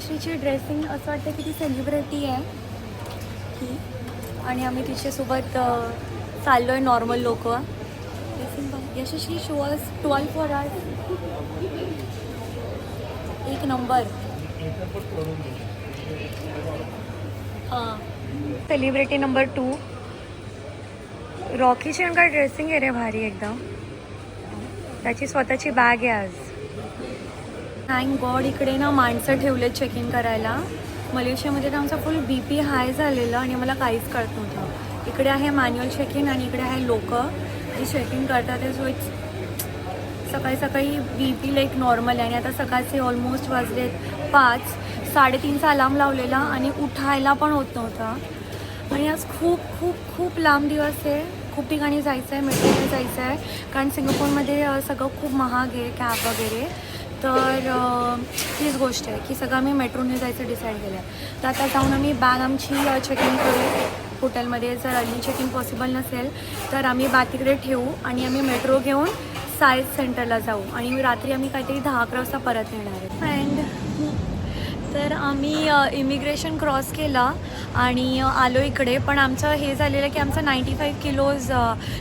श्रीची dressing असं वाटतं की ती सेलिब्रिटी आहे ही आणि आम्ही तिच्यासोबत चाललो आहे नॉर्मल लोक. ड्रेसिंग बघ. यशस्वी शोअर्स 12 फॉर आर्ट. एक नंबर. हां, सेलिब्रिटी नंबर 2. रॉकीची का ड्रेसिंग आहे रे भारी एकदम. त्याची स्वतःची बॅग आहे आज. थँक गॉड इकडे ना माणसं ठेवले चेक इन करायला. मलेशियामध्ये तर आमचा फुल BP हाय झालेलं आणि मला काहीच कळत नव्हतं. इकडे आहे मॅन्युअल चेक इन आणि इकडे आहे लोक जे चेक इन करतात. सो इट्स सकाळी सकाळी BP लाईक नॉर्मल आहे आणि आता सकाळचे ऑलमोस्ट वाजलेत 5. 3:30चा अलार्म लावलेला आणि उठायला पण होत नव्हता. आणि आज खूप खूप खूप लांब दिवस आहे. खूप ठिकाणी जायचं आहे, मेट्रोने जायचं आहे कारण सिंगापूरमध्ये सगळं खूप महाग आहे कॅब वगैरे. तर तीच गोष्ट आहे की सगळं आम्ही मेट्रोने जायचं डिसाईड केलं आहे. तर आता जाऊन आम्ही बॅग आमची चेक इन करू हॉटेलमध्ये. जर अर्ली चेक इन पॉसिबल नसेल तर आम्ही बॅग तिकडे ठेवू आणि आम्ही मेट्रो घेऊन सायन्स सेंटरला जाऊ आणि रात्री आम्ही काहीतरी 10-11 वाजता परत येणार आहे. अँड तर आम्ही इमिग्रेशन क्रॉस केला आणि आलो इकडे. पण आमचं हे झालेलं की आमचं 95 किलोज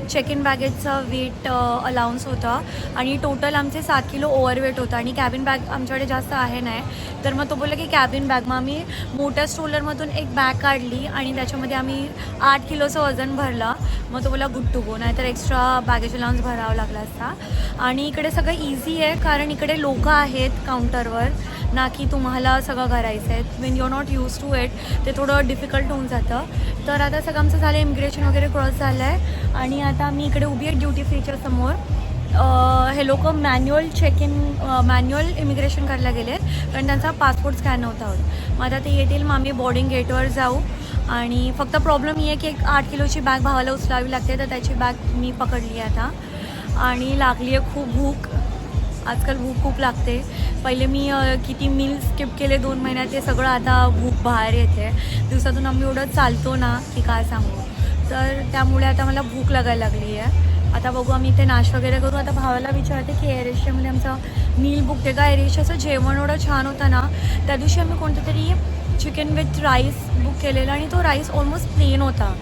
चेक इन बॅगेजचा वेट अलाउन्स होता आणि टोटल आमचे 7 किलो ओव्हरवेट होता आणि कॅबिन बॅग आमच्याकडे जास्त आहे नाही. तर मग तो बोलला की कॅबिन बॅग. मग आम्ही मोठ्या स्ट्रोलरमधून एक बॅग काढली आणि त्याच्यामध्ये आम्ही 8 किलोचं वजन भरला. मग तो बोला गुड टू गो, नाहीतर एक्स्ट्रा बॅगेज अलाउन्स भरावा लागला असता. आणि इकडे सगळं इझी आहे कारण इकडे लोक आहेत काउंटरवर, ना की तुम्हाला सगळं करायचं आहे. When you not use to it ते थोडं डिफिकल्ट होऊन जातं. तर आता सगळं आमचं झालं, इमिग्रेशन वगैरे क्रॉस झालं आहे आणि आता मी इकडे उभी आहे ड्युटी फ्रीच्या समोर. हे लोक manual check in manual immigration करायला गेलेत कारण त्यांचा पासपोर्ट स्कॅन नव्हता होत. मग आता ते येतील, मग आम्ही बोर्डिंग गेटवर जाऊ. आणि फक्त प्रॉब्लेम ही आहे की एक 8 किलोची बॅग भावाला उचलावी लागते, तर त्याची बॅग मी पकडली आहे आता. आणि लागली आहे खूप भूक. आजकाल भूक खूप लागते. पहिले मी किती मील स्किप केले 2 महिन्यात, ते सगळं आता भूक बाहेर येते. दिवसातून आम्ही एवढं चालतो ना की काय सांगू. तर त्यामुळे आता मला भूक लागायला लागली आहे. आता बघू, आम्ही इथे नाश्ता वगैरे करू. आता भावाला विचारते की एअर एशियामध्ये आमचा मील बुक आहे का. एअर एशियाचं जेवण एवढं छान होतं ना. त्या दिवशी आम्ही कोणतं तरी चिकन विथ राईस बुक केलेला आणि तो राईस ऑलमोस्ट प्लेन होता,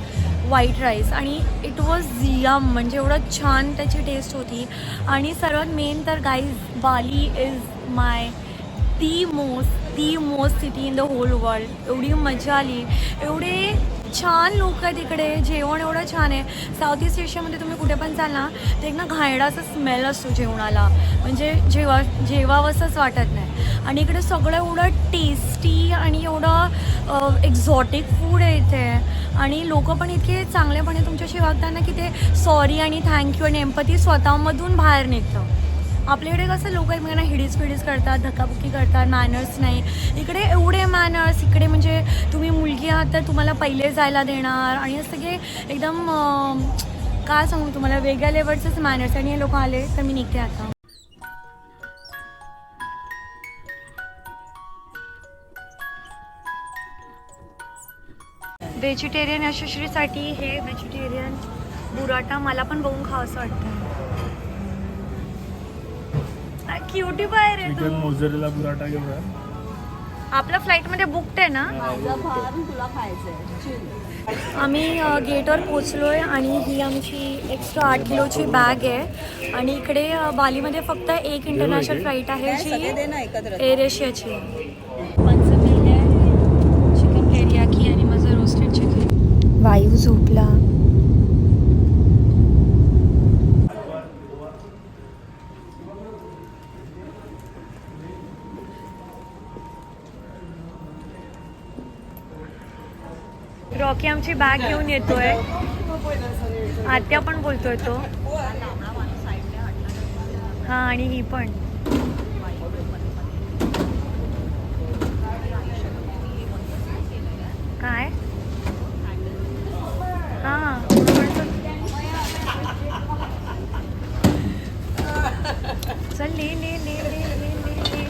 व्हाईट राईस, आणि इट वॉज यम. म्हणजे एवढं छान त्याची टेस्ट होती. आणि सर्वात मेन तर guys, Bali is my the most city in the whole world. एवढी मजा आली, एवढे छान लोक आहेत इकडे, जेवण एवढं छान आहे. साऊथ ईस्ट एशियामध्ये तुम्ही कुठे पण जाल ना, ते एक ना घाणेरडाचा स्मेल असतो जेवणाला, म्हणजे जेवावंसंच वाटत नाही. आणि इकडे सगळं एवढं टेस्टी आणि एवढं एक्झॉटिक फूड आहे इथे. आणि लोक पण इतके चांगलेपणे तुमच्याशी वागताना की ते सॉरी आणि थँक्यू आणि एम्पथी स्वतःमधून बाहेर निघतं. आपल्याकडे कसं लोक एकमेकांना हिडीस करतात, धक्काबुक्की करतात, मॅनर्स नाही. इकडे एवढे मॅनर्स. इकडे म्हणजे तुम्ही मुलगी आहात तर तुम्हाला पहिले जायला देणार आणि सगळे एकदम काय सांगू तुम्हाला, वेगळ्या लेवलचेच मॅनर्स. आणि हे लोक आले तर मी निघते आता. व्हेजिटेरियन यशस्वीसाठी हे व्हेजिटेरियन बुराटा मला पण बघून खावं असं वाटतं. क्यूटी बाहेर आहे तू. मोझरेला बुराटा घेऊया. आपल्या फ्लाईटमध्ये बुकड आहे ना. तुला खायचंय. आम्ही गेटवर पोचलोय आणि ही आमची एक्स्ट्रा 8 किलोची बॅग आहे. आणि इकडे बालीमध्ये फक्त एक इंटरनॅशनल फ्लाईट आहे जी एअर एशियाची आहे. पंचमील आहे, चिकन टेरियाकी आणि माझं रोस्टेड चिकन. वायू झोपला. रॉकी आमची बॅग घेऊन येतोय. आत्या पण बोलतोय तो. हा, आणि ही पण. काय हा चल ले ले ले ले ले ले.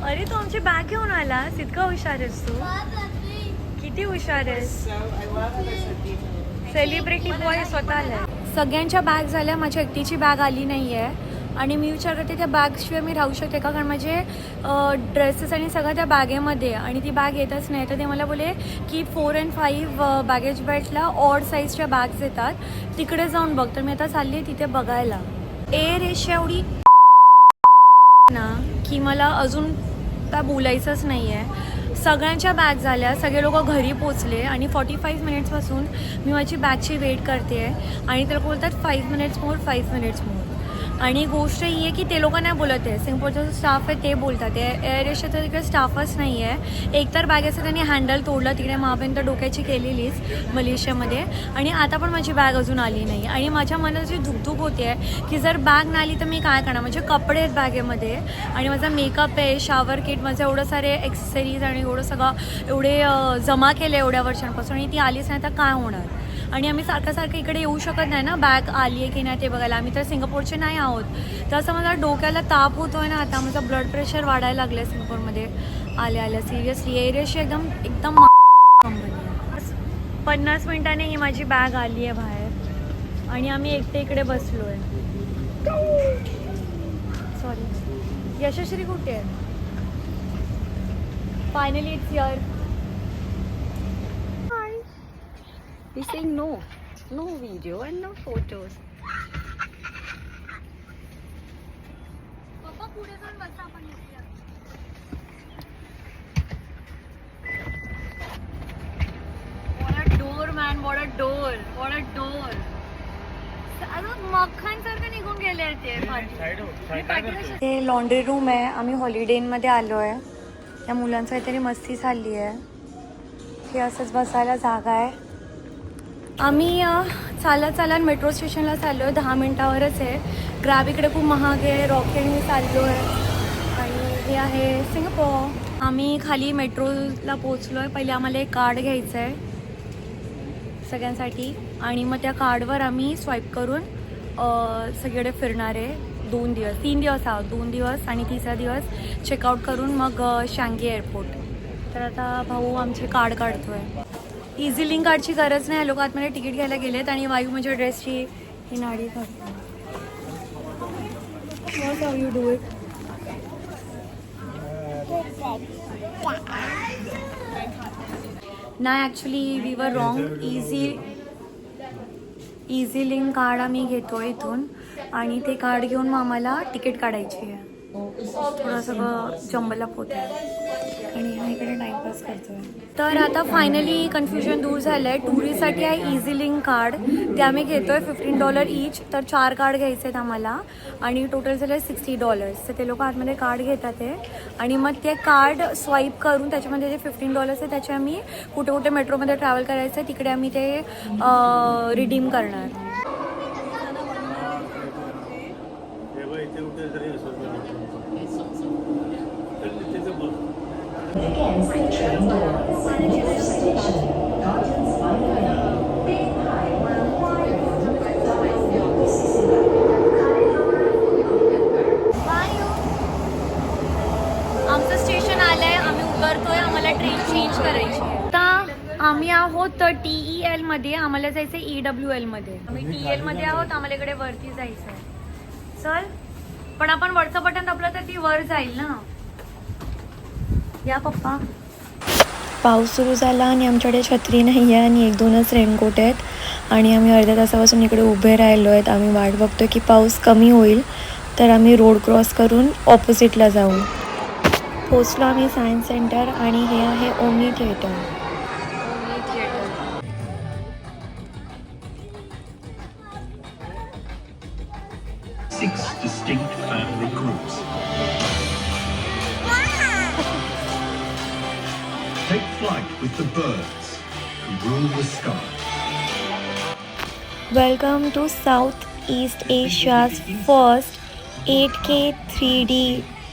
अरे तू आमची बॅग घेऊन आलास, इतका हुशार आहेस तू. किती हुशार आहेस. सेलिब्रिटी बॉय स्वतः आलाय. सगळ्यांच्या बॅग झाल्या, माझ्या एकटीची बॅग आली नाही आहे. आणि मी विचार करते त्या बॅगशिवाय मी राहू शकते का, कारण माझे ड्रेसेस आणि सगळं त्या बॅगेमध्ये आणि ती बॅग येतच नाही. तर ते मला बोले की 4 and 5 बॅगेज बेल्टला ऑड साईजच्या बॅग्स येतात, तिकडे जाऊन बघ. तर मी आता चालली आहे तिथे बघायला. एअर एशिया एवढी ना की मला अजून काय बोलायचंच नाही आहे. सगळ्यांच्या बॅग झाल्या, सगळे लोक घरी पोचले आणि 45 मिनिट्सपासून मी माझी बॅगची वेट करते आहे आणि ते लोक बोलतात 5 मिनिट्स मोर, 5 मिनिट्स मोर. आणि गोष्ट ही आहे की ते लोक नाही बोलत आहे, सिंगापूरचा जो स्टाफ आहे ते बोलतात आहे. एअर एशियाचा तिकडे स्टाफच नाही आहे. एकतर बॅगेचं त्यांनी हँडल तोडलं, तिकडे मापेंत डोक्याची केलेलीच मलेशियामध्ये, आणि आता पण माझी बॅग अजून आली नाही. आणि माझ्या मनात जी धुकधुक होते आहे की जर बॅग नाही आली तर मी काय करणार. म्हणजे कपडे आहेत बॅगेमध्ये आणि माझा मेकअप आहे, शावर किट, माझं एवढं सारे एक्सेसरीज आणि एवढं सगळं एवढे जमा केले एवढ्या वर्षांपासून, आणि ती आलीच नाही तर काय होणार. आणि आम्ही सारखं इकडे येऊ शकत नाही ना बॅग आली आहे की नाही ते बघायला. आम्ही तर सिंगापूरचे नाही आहोत. तर असं मला डोक्याला ताप होतो आहे ना आता. माझं ब्लड प्रेशर वाढायला लागलं आहे सिंगापूरमध्ये आल्या सिरियसली. एअर एशिया एकदम कंपनी आहे. 50 मिनिटांनी ही माझी बॅग आली आहे बाहेर आणि आम्ही एकटे इकडे बसलो आहे. सॉरी, यशश्री कुठे आहे? Finally it's here. He's saying no. No video and no photos. पप्पा पुढे जाऊन बसा आपण. What a door man, what a door, what a door. अजून मक्खन सारखं निघून गेले ते. लॉन्ड्री रूम आहे. आम्ही हॉलिडे इनमध्ये आलो आहे. त्या मुलांचं काहीतरी मस्ती चालली आहे. हे असंच बसायला जागा आहे. आम्ही चालत मेट्रो स्टेशनला चाललो आहे. 10 मिनटावरच आहे. ग्रॅब इकडे खूप महाग आहे. रॉकेटने चाललो आहे आणि हे आहे सिंगापूर. आम्ही खाली मेट्रोला पोचलो आहे. पहिले आम्हाला एक कार्ड घ्यायचं आहे सगळ्यांसाठी आणि मग त्या कार्डवर आम्ही स्वाईप करून सगळीकडे फिरणार आहे. 3 दिवस आहोत. 2 दिवस आणि 3रा दिवस चेकआउट करून मग शांगी एअरपोर्ट. तर आता भाऊ आमचे कार्ड काढतो आहे. इझी लिंक कार्डची गरज नाही. लोक आतमध्ये तिकीट घ्यायला गेलेत आणि वायू माझ्या ड्रेसची ही नाडी काढतो. What how you do it? नाही, actually we were wrong. Easy link card आम्ही घेतो इथून आणि ते कार्ड घेऊन मग आम्हाला तिकीट काढायची आहे. थोडं सगळं जंबला पोत आहे आणि हा इकडे टाईमपास करतोय. तर आता फायनली कन्फ्युजन दूर झालं आहे. टुरिस्टसाठी आहे इझी लिंक कार्ड, ते आम्ही घेतो आहे $15 ईच. तर 4 कार्ड घ्यायचे आहेत आम्हाला आणि टोटल झालं आहे $60. तर ते लोक आतमध्ये कार्ड घेतात आहे आणि मग ते कार्ड स्वाईप करून त्याच्यामध्ये जे $15 आहे त्याचे आम्ही कुठे कुठे मेट्रोमध्ये ट्रॅव्हल करायचं आहे तिकडे आम्ही ते रिडीम करणार. Against the train door. Signage station. Gardens by Beihai will आमचं स्टेशन आलंय. आम्ही उतरतोय. आम्हाला ट्रेन चेंज करायची आहे. आता आम्ही आहोत TEL मध्ये. आम्हाला जायचं आहे EWL मध्ये. आम्ही TL मध्ये आहोत. आम्हाला इकडे वरती जायचं आहे. चल, पण आपण वरचं बटन दाबलं तर ती वर जाईल ना. या पप्पा. पाऊस सुरू झाला आणि आमच्याकडे छत्री नाही आहे आणि 1-2च रेनकोट आहेत आणि आम्ही अर्ध्या तासापासून इकडे उभे राहिलो आहेत. आम्ही वाट बघतो की पाऊस कमी होईल तर आम्ही रोड क्रॉस करून ऑपोजिटला जाऊ. पोचलो आम्ही सायन्स सेंटर आणि हे आहे omni theatre. 6 distinct family groups. Take flight with the birds who rule the sky. Welcome to Southeast Asia's first 8K 3D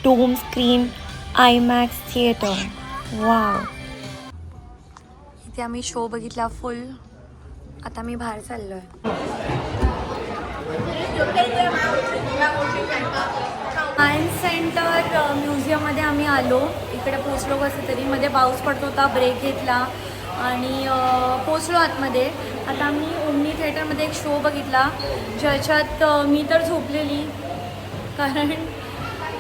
dome screen IMAX theater. Wow. इथे आम्ही शो बघितला फुल. आता मी बाहेर चाललोय. सायन्स सेंटर म्युझियममध्ये आम्ही आलो. इकडे पोचलो कसं तरी. मध्ये पाऊस पडत होता, ब्रेक घेतला आणि पोचलो आतमध्ये. आता आम्ही ओमनी थिएटरमध्ये एक शो बघितला ज्याच्यात मी तर झोपलेली कारण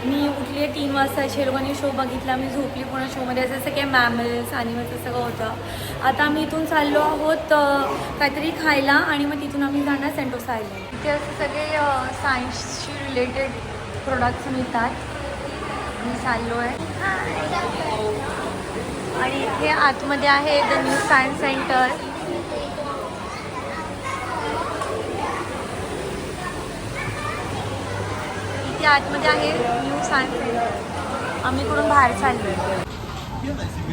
मी उठली 3 वाजता. लोकांनी शो बघितला, मी झोपली पूर्ण शोमध्ये. असं काही मॅमल्स ॲनिमल्स सगळं होतं. आता आम्ही इथून चाललो आहोत काहीतरी खायला आणि मग तिथून आम्ही जाणार सेंटोसा आयलंड. इथे असे सगळे सायन्सशी रिलेटेड प्रोडक्ट्स मिळतात. मी चाललो आहे आणि इथे आतमध्ये आहे द न्यू सायन्स सेंटर. इथे आतमध्ये आहे न्यू सायन्स सेंटर. आम्ही इकडून बाहेर चाललो.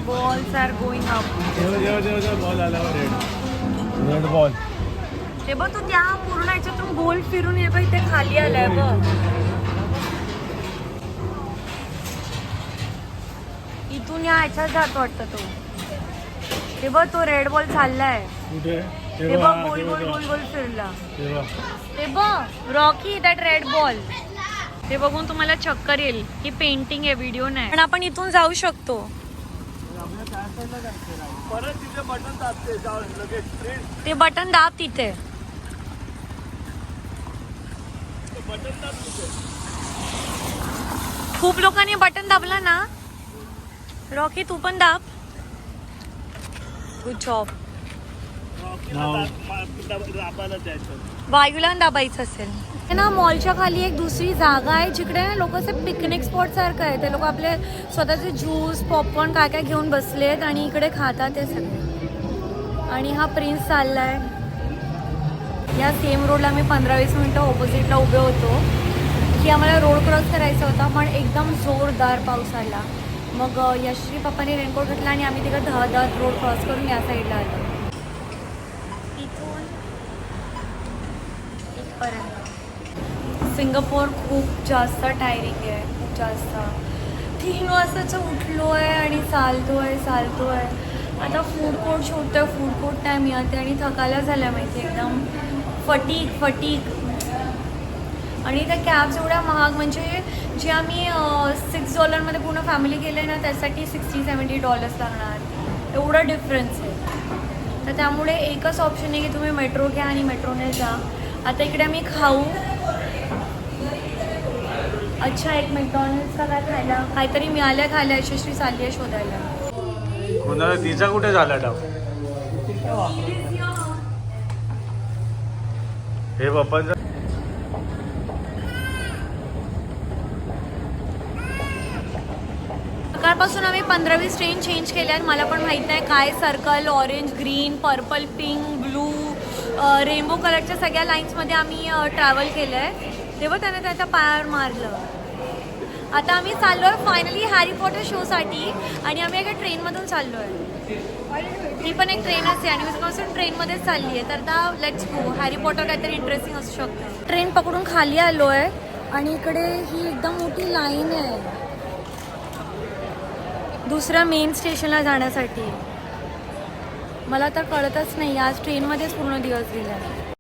Balls are going up. Ball आला रेड बॉल. ते बघ तू त्या पूर्ण ह्याच्यातून गोल फिरून ये बघ, इथे खाली आलाय बघ. इथून या ह्याच्यात जातो वाटतं तो. ते बघ तो रेड बॉल चाललाय. कुठे ते बघ गोल गोल गोल गोल फिरला. ते बघ रॉकी दॅट रेड बॉल. ते बघून तुम्हाला चक्कर येईल. ही पेंटिंग आहे, व्हिडिओ नाही. पण आपण इथून जाऊ शकतो. परत तिथे बटन दाबते लगेच. ते बटन दाब तिथे. बटन दाब तिथे. खूप लोकांनी बटन दाबला ना. रॉकी तू पण दाब. Good job. वायूला दाबायचं असेल ना. मॉलच्या खाली एक दुसरी जागा आहे जिकडे लोक असे पिकनिक स्पॉट सारखं आहे. ते लोक आपले स्वतःचे ज्यूस पॉपकॉर्न काय काय घेऊन बसलेत आणि इकडे खातात ते सगळे. आणि हा प्रिन्स चाललाय. या सेम रोडला मी 15-20 मिनटं ऑपोजिटला उभे होतो की आम्हाला रोड क्रॉस करायचा होता, पण एकदम जोरदार पाऊस आला. मग यशश्री पप्पाने रेनकोट घेतला आणि आम्ही तिकडे धावत रोड क्रॉस करून या साईडला आलो. इथून इथपर्यंत सिंगापोर खूप जास्त टायरिंग आहे, खूप जास्त. 3 वाजताचं उठलो आहे आणि चालतो आहे. आता फूड कोर्ट शोधतोय, फूड कोर्ट नाही मिळते आणि थकायला झाल्या माहिती. एकदम फटीक. आणि त्या कॅब्स एवढ्या महाग, म्हणजे जे आम्ही $6 पूर्ण फॅमिली गेले ना त्यासाठी $60-70 लागणार. एवढा डिफरन्स आहे. तर त्यामुळे एकच ऑप्शन आहे की तुम्ही मेट्रो घ्या आणि मेट्रोने जा. आता इकडे आम्ही खाऊ. अच्छा एक मॅकडॉनल्ड्सचा काय खायला काहीतरी मिळालं खायला. यशस्वी चालली आहे शोधायला. कोणाला तिचा कुठे झाला डाव. हे पप्पांचा. सकाळपासून आम्ही 15-20 ट्रेन चेंज केल्या आहेत. मला पण माहीत नाही काय. Circle, orange, green, purple, pink, blue, rainbow कलरच्या सगळ्या लाईन्समध्ये आम्ही ट्रॅव्हल केलं आहे. तेव्हा त्याने त्याच्या पायावर मारलं. आता आम्ही चाललो आहे फायनली हॅरी पॉटर शोसाठी आणि आम्ही एका ट्रेनमधून चाललो आहे. ही पण एक ट्रेनच आहे आणि मी पासून ट्रेनमध्येच चालली आहे. तर आता लेट्स गो. हॅरी पॉटर काहीतरी इंटरेस्टिंग असू शकतं. ट्रेन पकडून खाली आलो आहे आणि इकडे ही एकदम मोठी लाईन आहे दुसऱ्या मेन स्टेशनला जाण्यासाठी. मला तर कळतच नाही. आज ट्रेनमध्येच पूर्ण दिवस गेला.